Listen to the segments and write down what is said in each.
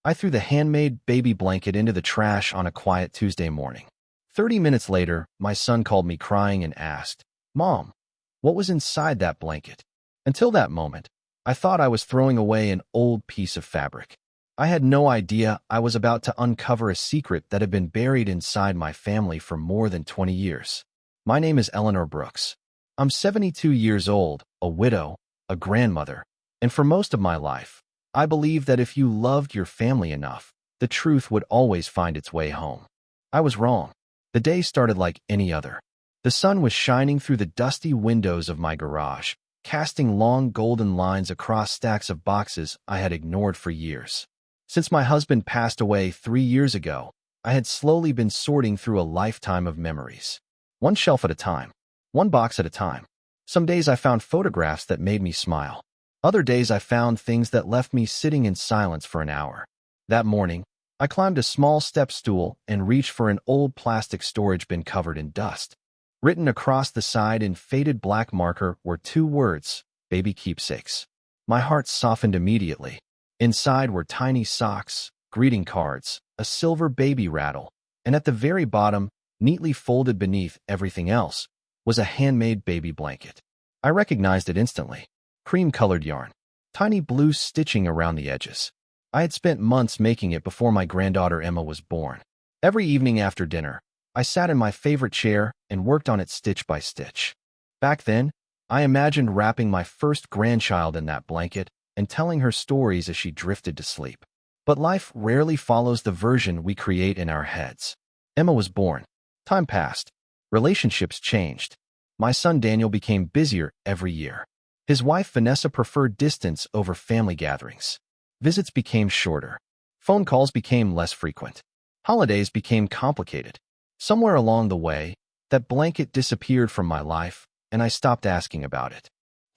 I threw the handmade baby blanket into the trash on a quiet Tuesday morning. 30 minutes later, my son called me crying and asked, "Mom, what was inside that blanket?" Until that moment, I thought I was throwing away an old piece of fabric. I had no idea I was about to uncover a secret that had been buried inside my family for more than 20 years. My name is Eleanor Brooks. I'm 72 years old, a widow, a grandmother, and for most of my life, I believed that if you loved your family enough, the truth would always find its way home. I was wrong. The day started like any other. The sun was shining through the dusty windows of my garage, casting long golden lines across stacks of boxes I had ignored for years. Since my husband passed away 3 years ago, I had slowly been sorting through a lifetime of memories. One shelf at a time, one box at a time. Some days I found photographs that made me smile. Other days I found things that left me sitting in silence for an hour. That morning, I climbed a small step stool and reached for an old plastic storage bin covered in dust. Written across the side in faded black marker were 2 words, "Baby keepsakes." My heart softened immediately. Inside were tiny socks, greeting cards, a silver baby rattle, and at the very bottom, neatly folded beneath everything else, was a handmade baby blanket. I recognized it instantly. Cream-colored yarn, tiny blue stitching around the edges. I had spent months making it before my granddaughter Emma was born. Every evening after dinner, I sat in my favorite chair and worked on it stitch by stitch. Back then, I imagined wrapping my first grandchild in that blanket and telling her stories as she drifted to sleep. But life rarely follows the version we create in our heads. Emma was born. Time passed. Relationships changed. My son Daniel became busier every year. His wife Vanessa preferred distance over family gatherings. Visits became shorter. Phone calls became less frequent. Holidays became complicated. Somewhere along the way, that blanket disappeared from my life, and I stopped asking about it.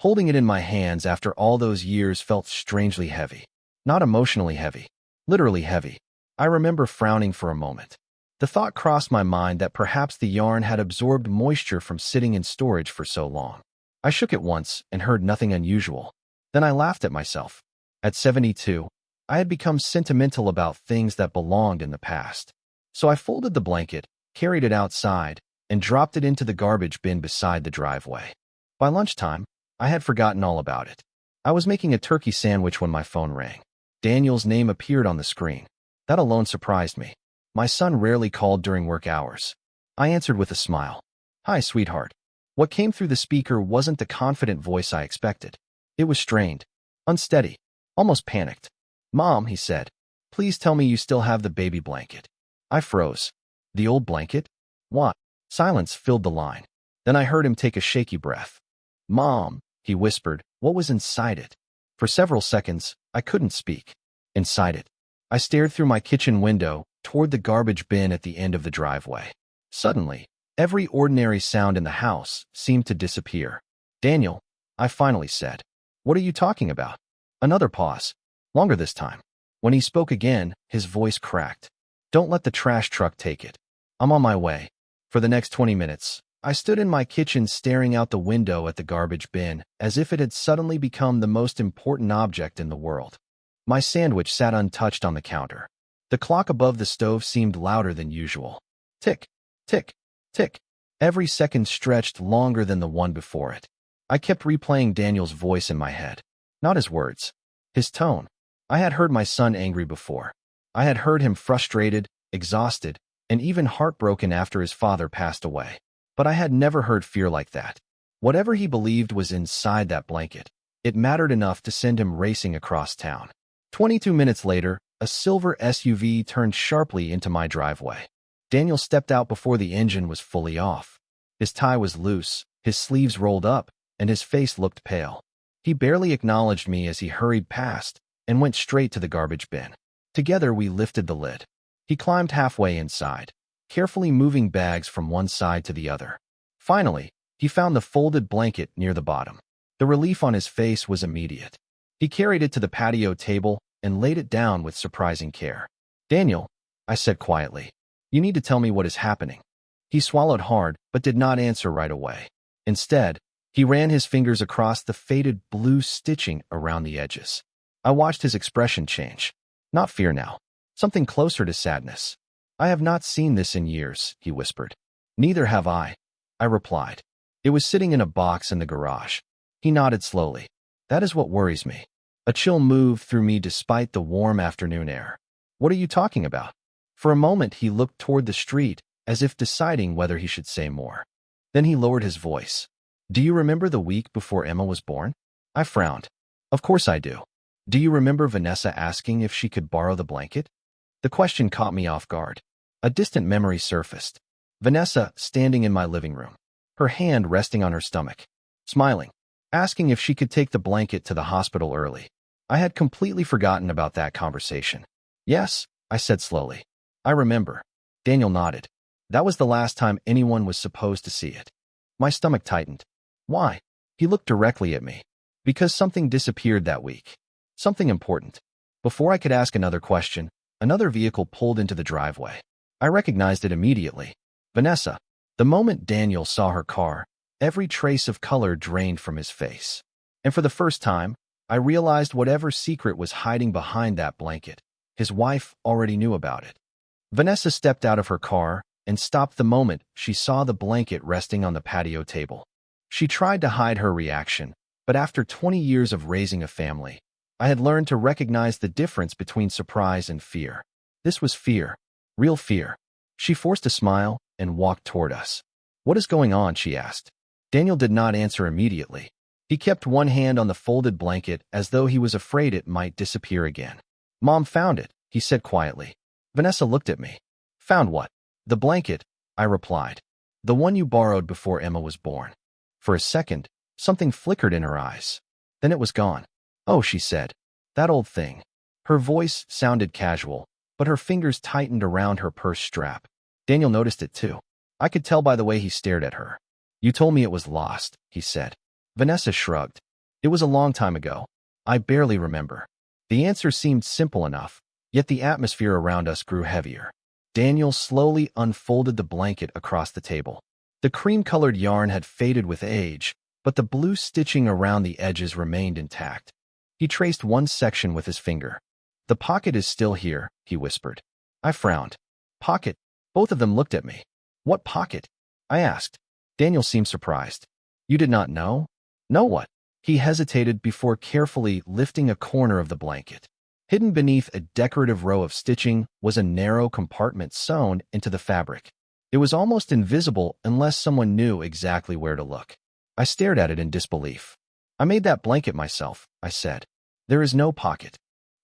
Holding it in my hands after all those years felt strangely heavy. Not emotionally heavy, literally heavy. I remember frowning for a moment. The thought crossed my mind that perhaps the yarn had absorbed moisture from sitting in storage for so long. I shook it once and heard nothing unusual. Then I laughed at myself. At 72, I had become sentimental about things that belonged in the past. So I folded the blanket, carried it outside, and dropped it into the garbage bin beside the driveway. By lunchtime, I had forgotten all about it. I was making a turkey sandwich when my phone rang. Daniel's name appeared on the screen. That alone surprised me. My son rarely called during work hours. I answered with a smile. "Hi, sweetheart." What came through the speaker wasn't the confident voice I expected. It was strained, unsteady, almost panicked. "Mom," he said, "please tell me you still have the baby blanket." I froze. The old blanket? What? Silence filled the line. Then I heard him take a shaky breath. "Mom," he whispered, "what was inside it?" For several seconds, I couldn't speak. Inside it. I stared through my kitchen window toward the garbage bin at the end of the driveway. Suddenly, every ordinary sound in the house seemed to disappear. "Daniel," I finally said, "what are you talking about?" Another pause. Longer this time. When he spoke again, his voice cracked. "Don't let the trash truck take it. I'm on my way." For the next 20 minutes, I stood in my kitchen staring out the window at the garbage bin, as if it had suddenly become the most important object in the world. My sandwich sat untouched on the counter. The clock above the stove seemed louder than usual. Tick, tick, tick. Every second stretched longer than the one before it. I kept replaying Daniel's voice in my head. Not his words. His tone. I had heard my son angry before. I had heard him frustrated, exhausted, and even heartbroken after his father passed away. But I had never heard fear like that. Whatever he believed was inside that blanket, it mattered enough to send him racing across town. 22 minutes later, a silver SUV turned sharply into my driveway. Daniel stepped out before the engine was fully off. His tie was loose, his sleeves rolled up, and his face looked pale. He barely acknowledged me as he hurried past and went straight to the garbage bin. Together we lifted the lid. He climbed halfway inside, carefully moving bags from one side to the other. Finally, he found the folded blanket near the bottom. The relief on his face was immediate. He carried it to the patio table and laid it down with surprising care. "Daniel," I said quietly, "you need to tell me what is happening." He swallowed hard, but did not answer right away. Instead, he ran his fingers across the faded blue stitching around the edges. I watched his expression change. Not fear now. Something closer to sadness. I have not seen this in years, he whispered. Neither have I replied. It was sitting in a box in the garage. He nodded slowly. That is what worries me. A chill moved through me despite the warm afternoon air. What are you talking about? For a moment he looked toward the street, as if deciding whether he should say more. Then he lowered his voice. Do you remember the week before Emma was born? I frowned. Of course I do. Do you remember Vanessa asking if she could borrow the blanket? The question caught me off guard. A distant memory surfaced. Vanessa standing in my living room, her hand resting on her stomach, smiling, asking if she could take the blanket to the hospital early. I had completely forgotten about that conversation. Yes, I said slowly. I remember. Daniel nodded. That was the last time anyone was supposed to see it. My stomach tightened. Why? He looked directly at me. Because something disappeared that week. Something important. Before I could ask another question, another vehicle pulled into the driveway. I recognized it immediately. Vanessa. The moment Daniel saw her car, every trace of color drained from his face. And for the first time, I realized whatever secret was hiding behind that blanket, his wife already knew about it. Vanessa stepped out of her car and stopped the moment she saw the blanket resting on the patio table. She tried to hide her reaction, but after 20 years of raising a family, I had learned to recognize the difference between surprise and fear. This was fear. Real fear. She forced a smile and walked toward us. What is going on? She asked. Daniel did not answer immediately. He kept one hand on the folded blanket as though he was afraid it might disappear again. Mom found it, he said quietly. Vanessa looked at me. Found what? The blanket, I replied. The one you borrowed before Emma was born. For a second, something flickered in her eyes. Then it was gone. Oh, she said. That old thing. Her voice sounded casual, but her fingers tightened around her purse strap. Daniel noticed it too. I could tell by the way he stared at her. You told me it was lost, he said. Vanessa shrugged. It was a long time ago. I barely remember. The answer seemed simple enough, yet the atmosphere around us grew heavier. Daniel slowly unfolded the blanket across the table. The cream-colored yarn had faded with age, but the blue stitching around the edges remained intact. He traced one section with his finger. The pocket is still here, he whispered. I frowned. Pocket? Both of them looked at me. What pocket? I asked. Daniel seemed surprised. You did not know? Know what? He hesitated before carefully lifting a corner of the blanket. Hidden beneath a decorative row of stitching was a narrow compartment sewn into the fabric. It was almost invisible unless someone knew exactly where to look. I stared at it in disbelief. I made that blanket myself, I said. There is no pocket.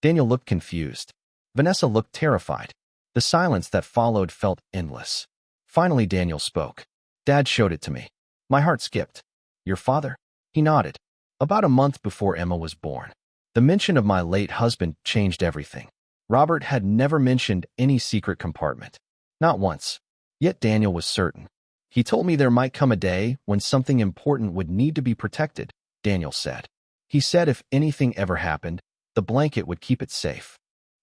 Daniel looked confused. Vanessa looked terrified. The silence that followed felt endless. Finally, Daniel spoke. Dad showed it to me. My heart skipped. Your father? He nodded. About a month before Emma was born. The mention of my late husband changed everything. Robert had never mentioned any secret compartment. Not once. Yet Daniel was certain. He told me there might come a day when something important would need to be protected, Daniel said. He said if anything ever happened, the blanket would keep it safe.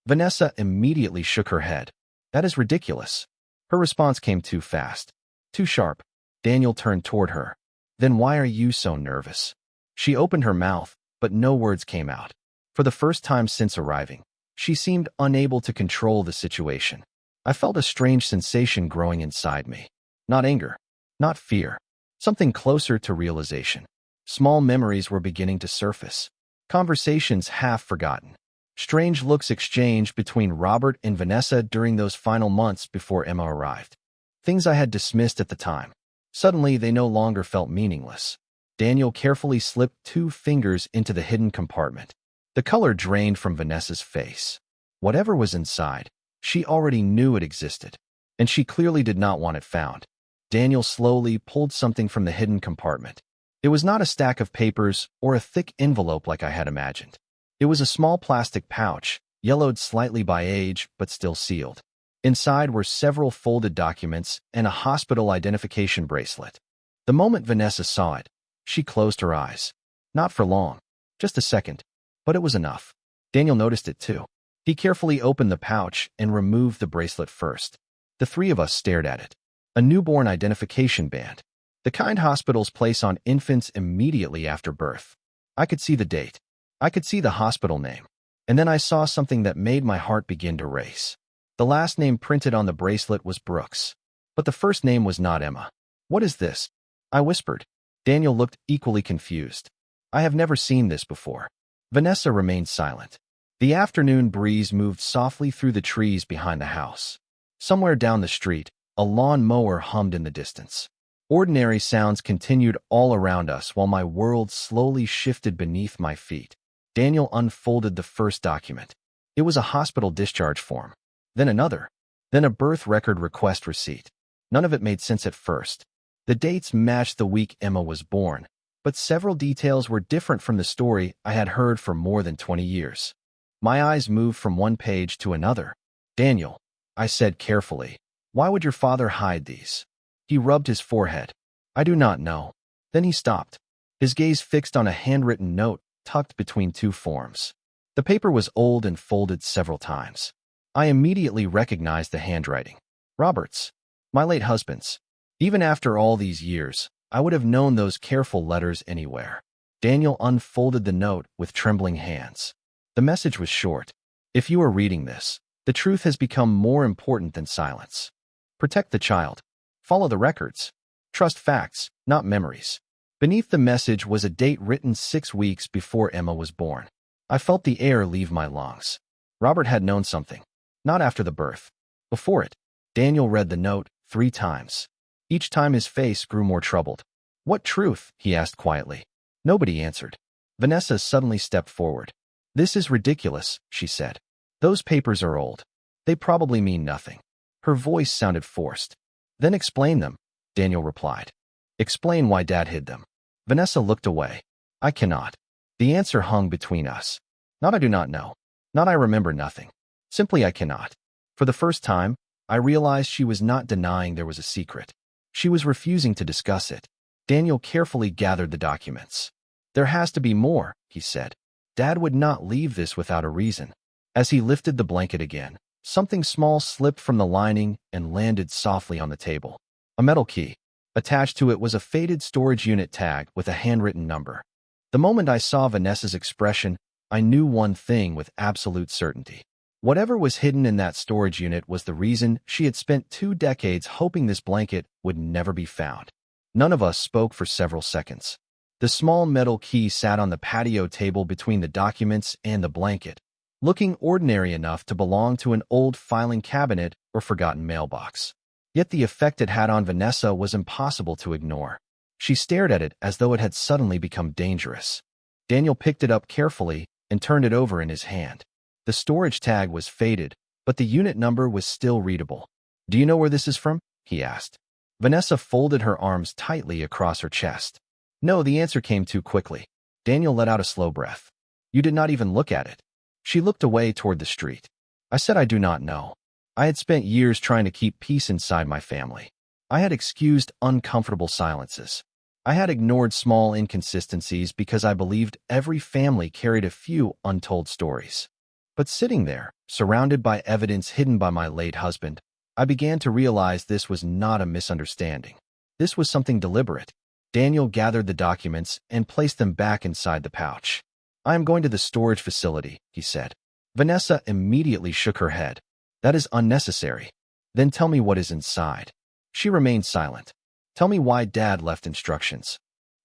Vanessa immediately shook her head. That is ridiculous. Her response came too fast. Too sharp. Daniel turned toward her. Then why are you so nervous? She opened her mouth, but no words came out. For the first time since arriving, she seemed unable to control the situation. I felt a strange sensation growing inside me. Not anger. Not fear. Something closer to realization. Small memories were beginning to surface. Conversations half forgotten. Strange looks exchanged between Robert and Vanessa during those final months before Emma arrived. Things I had dismissed at the time. Suddenly, they no longer felt meaningless. Daniel carefully slipped 2 fingers into the hidden compartment. The color drained from Vanessa's face. Whatever was inside, she already knew it existed, and she clearly did not want it found. Daniel slowly pulled something from the hidden compartment. It was not a stack of papers or a thick envelope like I had imagined. It was a small plastic pouch, yellowed slightly by age but still sealed. Inside were several folded documents and a hospital identification bracelet. The moment Vanessa saw it, she closed her eyes. Not for long. Just a second. But it was enough. Daniel noticed it too. He carefully opened the pouch and removed the bracelet first. The 3 of us stared at it. A newborn identification band. The kind hospitals place on infants immediately after birth. I could see the date. I could see the hospital name. And then I saw something that made my heart begin to race. The last name printed on the bracelet was Brooks. But the first name was not Emma. What is this? I whispered. Daniel looked equally confused. I have never seen this before. Vanessa remained silent. The afternoon breeze moved softly through the trees behind the house. Somewhere down the street, a lawn mower hummed in the distance. Ordinary sounds continued all around us while my world slowly shifted beneath my feet. Daniel unfolded the first document. It was a hospital discharge form. Then another. Then a birth record request receipt. None of it made sense at first. The dates matched the week Emma was born, but several details were different from the story I had heard for more than 20 years. My eyes moved from one page to another. Daniel, I said carefully, why would your father hide these? He rubbed his forehead. I do not know. Then he stopped. His gaze fixed on a handwritten note tucked between two forms. The paper was old and folded several times. I immediately recognized the handwriting. Robert's. My late husband's. Even after all these years, I would have known those careful letters anywhere. Daniel unfolded the note with trembling hands. The message was short. If you are reading this, the truth has become more important than silence. Protect the child. Follow the records. Trust facts, not memories. Beneath the message was a date written 6 weeks before Emma was born. I felt the air leave my lungs. Robert had known something. Not after the birth. Before it. Daniel read the note 3 times. Each time his face grew more troubled. What truth? He asked quietly. Nobody answered. Vanessa suddenly stepped forward. This is ridiculous, she said. Those papers are old. They probably mean nothing. Her voice sounded forced. Then explain them, Daniel replied. Explain why Dad hid them. Vanessa looked away. I cannot. The answer hung between us. Not I do not know. Not I remember nothing. Simply I cannot. For the first time, I realized she was not denying there was a secret. She was refusing to discuss it. Daniel carefully gathered the documents. There has to be more, he said. Dad would not leave this without a reason. As he lifted the blanket again, something small slipped from the lining and landed softly on the table. A metal key. Attached to it was a faded storage unit tag with a handwritten number. The moment I saw Vanessa's expression, I knew one thing with absolute certainty. Whatever was hidden in that storage unit was the reason she had spent 2 decades hoping this blanket would never be found. None of us spoke for several seconds. The small metal key sat on the patio table between the documents and the blanket, looking ordinary enough to belong to an old filing cabinet or forgotten mailbox. Yet the effect it had on Vanessa was impossible to ignore. She stared at it as though it had suddenly become dangerous. Daniel picked it up carefully and turned it over in his hand. The storage tag was faded, but the unit number was still readable. Do you know where this is from? He asked. Vanessa folded her arms tightly across her chest. No, the answer came too quickly. Daniel let out a slow breath. You did not even look at it. She looked away toward the street. I said I do not know. I had spent years trying to keep peace inside my family. I had excused uncomfortable silences. I had ignored small inconsistencies because I believed every family carried a few untold stories. But sitting there, surrounded by evidence hidden by my late husband, I began to realize this was not a misunderstanding. This was something deliberate. Daniel gathered the documents and placed them back inside the pouch. I am going to the storage facility, he said. Vanessa immediately shook her head. That is unnecessary. Then tell me what is inside. She remained silent. Tell me why Dad left instructions.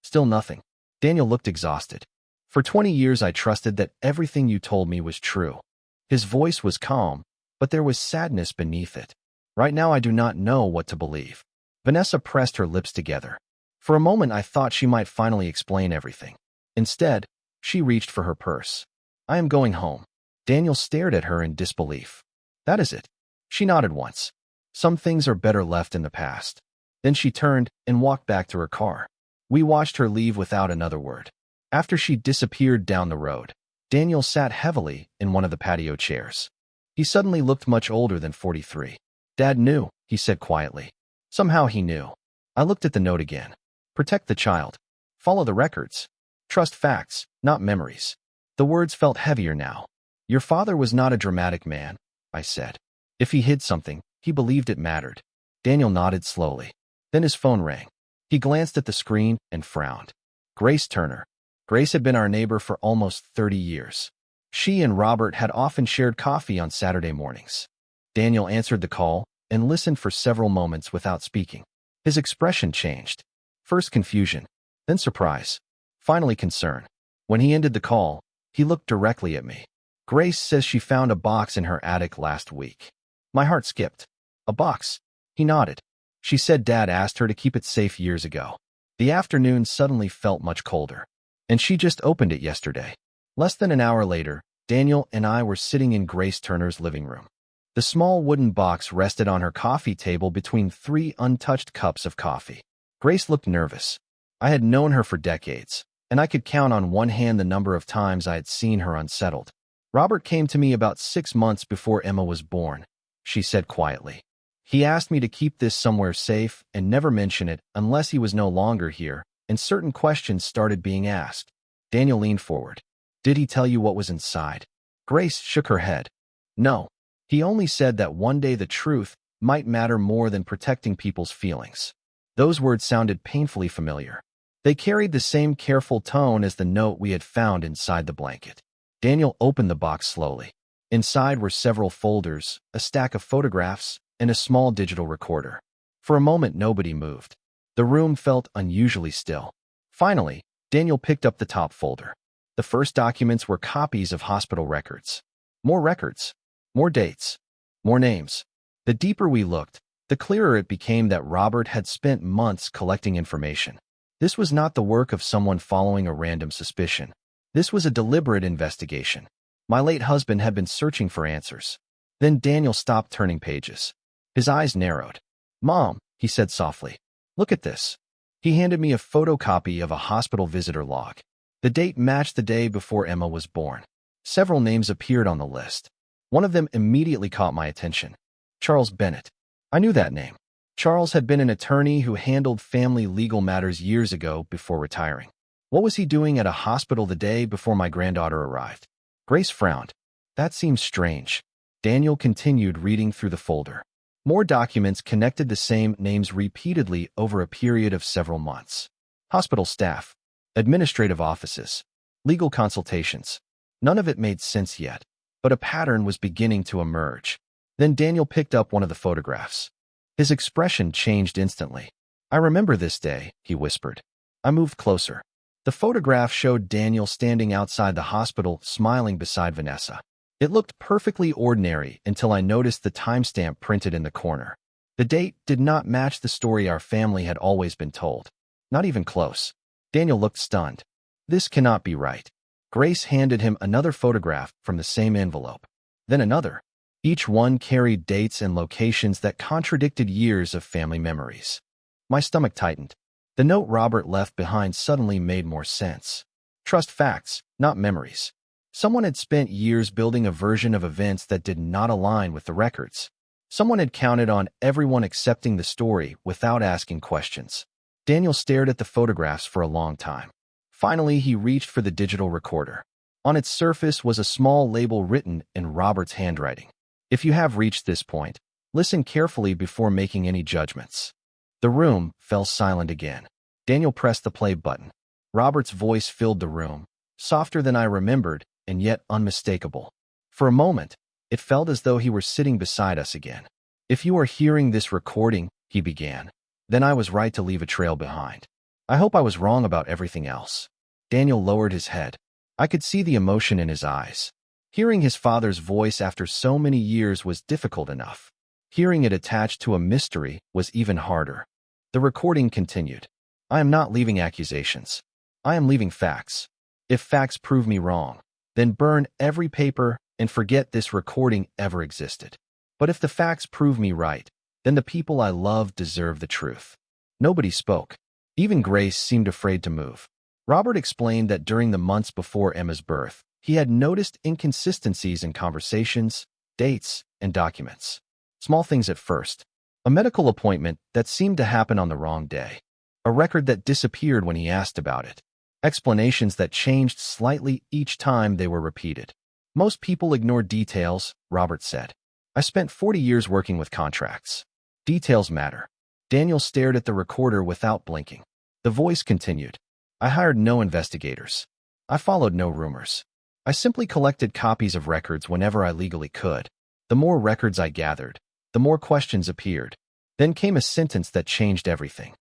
Still nothing. Daniel looked exhausted. For 20 years I trusted that everything you told me was true. His voice was calm, but there was sadness beneath it. Right now I do not know what to believe. Vanessa pressed her lips together. For a moment I thought she might finally explain everything. Instead, she reached for her purse. I am going home. Daniel stared at her in disbelief. That is it. She nodded once. Some things are better left in the past. Then she turned and walked back to her car. We watched her leave without another word. After she disappeared down the road, Daniel sat heavily in one of the patio chairs. He suddenly looked much older than 43. Dad knew, he said quietly. Somehow he knew. I looked at the note again. Protect the child. Follow the records. Trust facts, not memories. The words felt heavier now. Your father was not a dramatic man, I said. If he hid something, he believed it mattered. Daniel nodded slowly. Then his phone rang. He glanced at the screen and frowned. Grace Turner. Grace had been our neighbor for almost 30 years. She and Robert had often shared coffee on Saturday mornings. Daniel answered the call and listened for several moments without speaking. His expression changed. First confusion, then surprise, finally concern. When he ended the call, he looked directly at me. Grace says she found a box in her attic last week. My heart skipped. A box? He nodded. She said Dad asked her to keep it safe years ago. The afternoon suddenly felt much colder, and she just opened it yesterday. Less than an hour later, Daniel and I were sitting in Grace Turner's living room. The small wooden box rested on her coffee table between 3 untouched cups of coffee. Grace looked nervous. I had known her for decades, and I could count on one hand the number of times I had seen her unsettled. Robert came to me about 6 months before Emma was born, she said quietly. He asked me to keep this somewhere safe and never mention it unless he was no longer here, and certain questions started being asked. Daniel leaned forward. Did he tell you what was inside? Grace shook her head. No. He only said that one day the truth might matter more than protecting people's feelings. Those words sounded painfully familiar. They carried the same careful tone as the note we had found inside the blanket. Daniel opened the box slowly. Inside were several folders, a stack of photographs, and a small digital recorder. For a moment, nobody moved. The room felt unusually still. Finally, Daniel picked up the top folder. The first documents were copies of hospital records. More records. More dates. More names. The deeper we looked, the clearer it became that Robert had spent months collecting information. This was not the work of someone following a random suspicion. This was a deliberate investigation. My late husband had been searching for answers. Then Daniel stopped turning pages. His eyes narrowed. Mom, he said softly, look at this. He handed me a photocopy of a hospital visitor log. The date matched the day before Emma was born. Several names appeared on the list. One of them immediately caught my attention. Charles Bennett. I knew that name. Charles had been an attorney who handled family legal matters years ago before retiring. What was he doing at a hospital the day before my granddaughter arrived? Grace frowned. That seems strange. Daniel continued reading through the folder. More documents connected the same names repeatedly over a period of several months. Hospital staff, administrative offices, legal consultations. None of it made sense yet, but a pattern was beginning to emerge. Then Daniel picked up one of the photographs. His expression changed instantly. I remember this day, he whispered. I moved closer. The photograph showed Daniel standing outside the hospital, smiling beside Vanessa. It looked perfectly ordinary until I noticed the timestamp printed in the corner. The date did not match the story our family had always been told. Not even close. Daniel looked stunned. This cannot be right. Grace handed him another photograph from the same envelope. Then another. Each one carried dates and locations that contradicted years of family memories. My stomach tightened. The note Robert left behind suddenly made more sense. Trust facts, not memories. Someone had spent years building a version of events that did not align with the records. Someone had counted on everyone accepting the story without asking questions. Daniel stared at the photographs for a long time. Finally, he reached for the digital recorder. On its surface was a small label written in Robert's handwriting. If you have reached this point, listen carefully before making any judgments. The room fell silent again. Daniel pressed the play button. Robert's voice filled the room, softer than I remembered, and yet unmistakable. For a moment, it felt as though he were sitting beside us again. If you are hearing this recording, he began, then I was right to leave a trail behind. I hope I was wrong about everything else. Daniel lowered his head. I could see the emotion in his eyes. Hearing his father's voice after so many years was difficult enough. Hearing it attached to a mystery was even harder. The recording continued. I am not leaving accusations. I am leaving facts. If facts prove me wrong, then burn every paper and forget this recording ever existed. But if the facts prove me right, then the people I love deserve the truth. Nobody spoke. Even Grace seemed afraid to move. Robert explained that during the months before Emma's birth, he had noticed inconsistencies in conversations, dates, and documents. Small things at first. A medical appointment that seemed to happen on the wrong day. A record that disappeared when he asked about it. Explanations that changed slightly each time they were repeated. Most people ignore details, Robert said. I spent 40 years working with contracts. Details matter. Daniel stared at the recorder without blinking. The voice continued. I hired no investigators. I followed no rumors. I simply collected copies of records whenever I legally could. The more records I gathered, the more questions appeared. Then came a sentence that changed everything.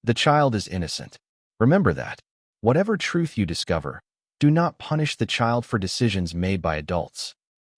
The child is innocent. Remember that. Whatever truth you discover, do not punish the child for decisions made by adults.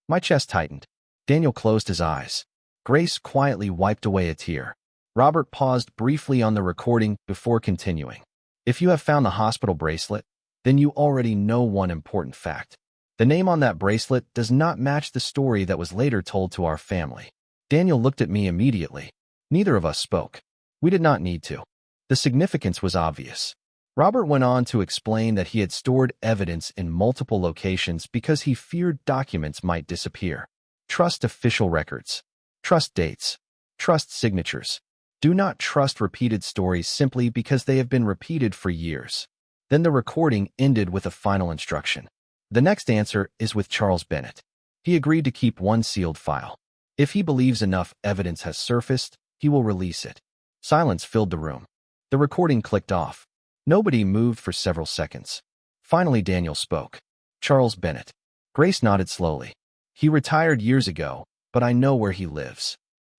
My chest tightened. Daniel closed his eyes. Grace quietly wiped away a tear. Robert paused briefly on the recording before continuing. If you have found the hospital bracelet, then you already know one important fact. The name on that bracelet does not match the story that was later told to our family. Daniel looked at me immediately. Neither of us spoke. We did not need to. The significance was obvious. Robert went on to explain that he had stored evidence in multiple locations because he feared documents might disappear. Trust official records. Trust dates. Trust signatures. Do not trust repeated stories simply because they have been repeated for years. Then the recording ended with a final instruction. The next answer is with Charles Bennett. He agreed to keep one sealed file. If he believes enough evidence has surfaced, he will release it. Silence filled the room. The recording clicked off. Nobody moved for several seconds. Finally, Daniel spoke. Charles Bennett. Grace nodded slowly. He retired years ago, but I know where he lives.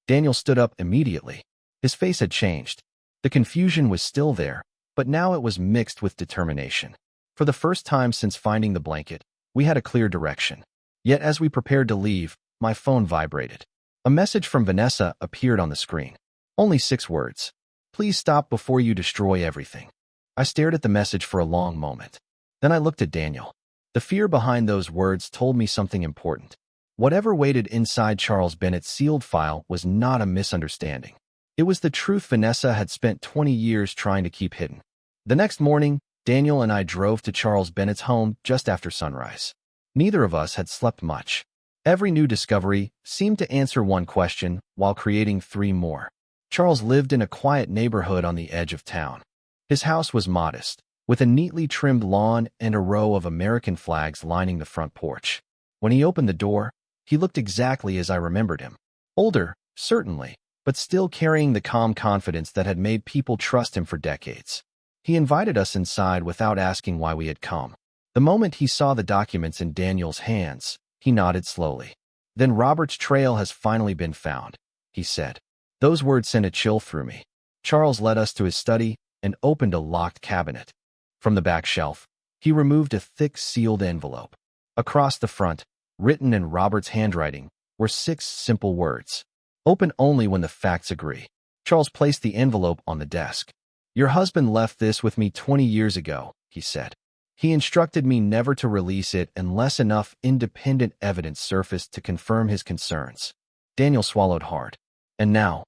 Daniel stood up immediately. His face had changed. The confusion was still there, but now it was mixed with determination. For the first time since finding the blanket, we had a clear direction. Yet as we prepared to leave, my phone vibrated. A message from Vanessa appeared on the screen. Only 6 words. Please stop before you destroy everything. I stared at the message for a long moment. Then I looked at Daniel. The fear behind those words told me something important. Whatever waited inside Charles Bennett's sealed file was not a misunderstanding. It was the truth Vanessa had spent 20 years trying to keep hidden. The next morning, Daniel and I drove to Charles Bennett's home just after sunrise. Neither of us had slept much. Every new discovery seemed to answer one question while creating 3 more. Charles lived in a quiet neighborhood on the edge of town. His house was modest, with a neatly trimmed lawn and a row of American flags lining the front porch. When he opened the door, he looked exactly as I remembered him. Older, certainly, but still carrying the calm confidence that had made people trust him for decades. He invited us inside without asking why we had come. The moment he saw the documents in Daniel's hands, he nodded slowly. Then Robert's trail has finally been found, he said. Those words sent a chill through me. Charles led us to his study and opened a locked cabinet. From the back shelf, he removed a thick sealed envelope. Across the front, written in Robert's handwriting, were 6 simple words. Open only when the facts agree. Charles placed the envelope on the desk. Your husband left this with me 20 years ago, he said. He instructed me never to release it unless enough independent evidence surfaced to confirm his concerns. Daniel swallowed hard. And now,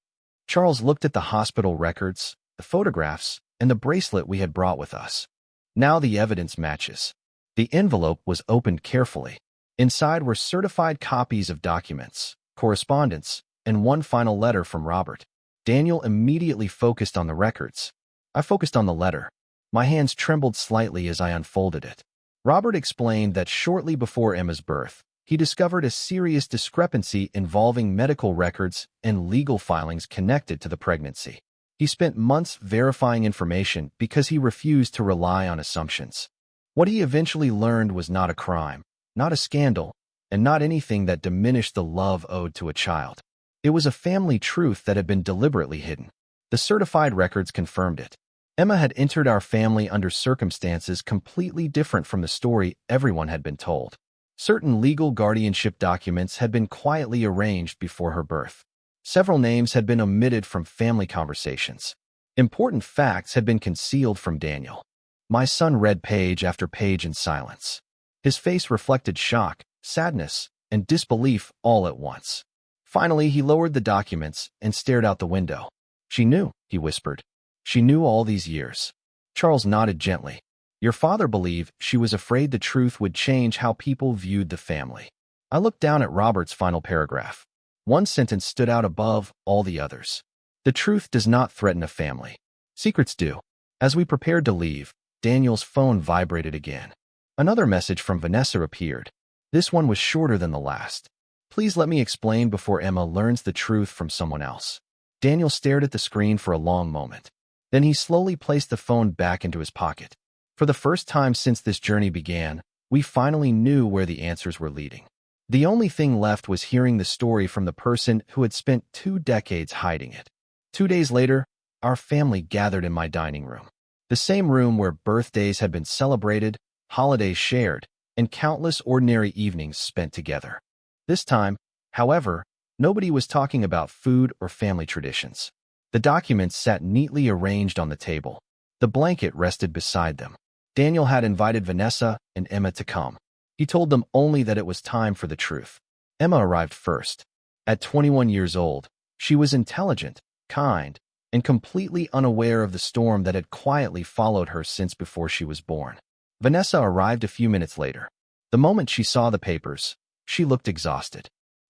Charles looked at the hospital records, the photographs, and the bracelet we had brought with us. Now the evidence matches. The envelope was opened carefully. Inside were certified copies of documents, correspondence, and one final letter from Robert. Daniel immediately focused on the records. I focused on the letter. My hands trembled slightly as I unfolded it. Robert explained that shortly before Emma's birth, he discovered a serious discrepancy involving medical records and legal filings connected to the pregnancy. He spent months verifying information because he refused to rely on assumptions. What he eventually learned was not a crime, not a scandal, and not anything that diminished the love owed to a child. It was a family truth that had been deliberately hidden. The certified records confirmed it. Emma had entered our family under circumstances completely different from the story everyone had been told. Certain legal guardianship documents had been quietly arranged before her birth. Several names had been omitted from family conversations. Important facts had been concealed from Daniel. My son read page after page in silence. His face reflected shock, sadness, and disbelief all at once. Finally, he lowered the documents and stared out the window. She knew, he whispered. She knew all these years. Charles nodded gently. Your father believed she was afraid the truth would change how people viewed the family. I looked down at Robert's final paragraph. One sentence stood out above all the others. The truth does not threaten a family. Secrets do. As we prepared to leave, Daniel's phone vibrated again. Another message from Vanessa appeared. This one was shorter than the last. Please let me explain before Emma learns the truth from someone else. Daniel stared at the screen for a long moment. Then he slowly placed the phone back into his pocket. For the first time since this journey began, We finally knew where the answers were leading. The only thing left was hearing the story from the person who had spent 2 decades hiding it. 2 days later, our family gathered in my dining room. The same room where birthdays had been celebrated, holidays shared, and countless ordinary evenings spent together. This time, however, nobody was talking about food or family traditions. The documents sat neatly arranged on the table. The blanket rested beside them. Daniel had invited Vanessa and Emma to come. He told them only that it was time for the truth. Emma arrived first. At 21 years old, she was intelligent, kind, and completely unaware of the storm that had quietly followed her since before she was born. Vanessa arrived a few minutes later. The moment she saw the papers, she looked exhausted.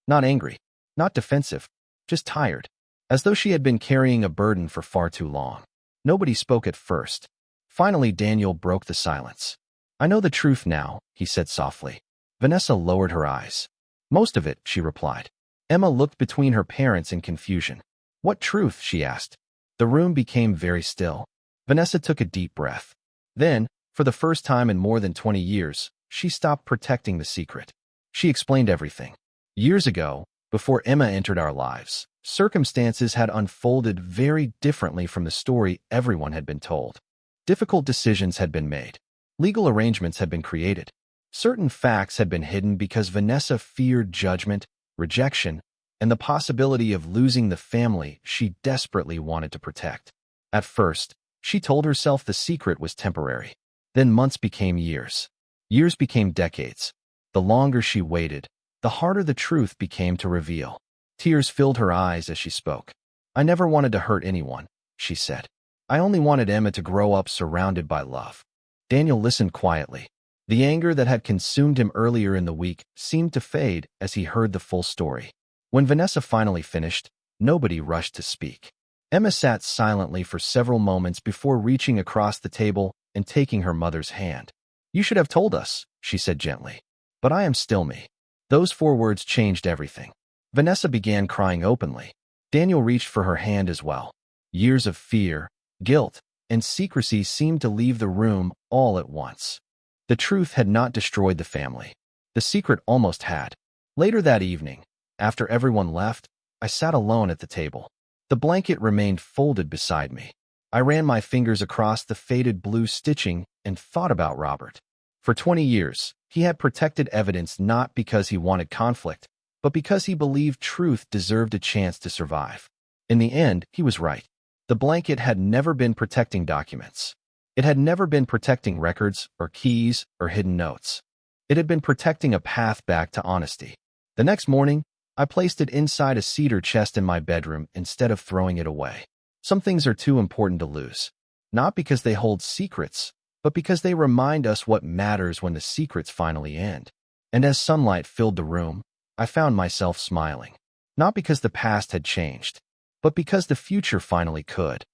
Not angry, not defensive, just tired, as though she had been carrying a burden for far too long. Nobody spoke at first. Finally, Daniel broke the silence. "I know the truth now," he said softly. Vanessa lowered her eyes. "Most of it," she replied. Emma looked between her parents in confusion. "What truth?" she asked. The room became very still. Vanessa took a deep breath. Then, for the first time in more than 20 years, she stopped protecting the secret. She explained everything. Years ago, before Emma entered our lives, circumstances had unfolded very differently from the story everyone had been told. Difficult decisions had been made. Legal arrangements had been created. Certain facts had been hidden because Vanessa feared judgment, rejection, and the possibility of losing the family she desperately wanted to protect. At first, she told herself the secret was temporary. Then months became years. Years became decades. The longer she waited, the harder the truth became to reveal. Tears filled her eyes as she spoke. "I never wanted to hurt anyone," she said. "I only wanted Emma to grow up surrounded by love." Daniel listened quietly. The anger that had consumed him earlier in the week seemed to fade as he heard the full story. When Vanessa finally finished, nobody rushed to speak. Emma sat silently for several moments before reaching across the table and taking her mother's hand. "You should have told us," she said gently. "But I am still me." Those 4 words changed everything. Vanessa began crying openly. Daniel reached for her hand as well. Years of fear, guilt, and secrecy seemed to leave the room all at once. The truth had not destroyed the family. The secret almost had. Later that evening, after everyone left, I sat alone at the table. The blanket remained folded beside me. I ran my fingers across the faded blue stitching and thought about Robert. For 20 years, he had protected evidence not because he wanted conflict, but because he believed truth deserved a chance to survive. In the end, he was right. The blanket had never been protecting documents. It had never been protecting records or keys or hidden notes. It had been protecting a path back to honesty. The next morning, I placed it inside a cedar chest in my bedroom instead of throwing it away. Some things are too important to lose. Not because they hold secrets, but because they remind us what matters when the secrets finally end. And as sunlight filled the room, I found myself smiling. Not because the past had changed, but because the future finally could.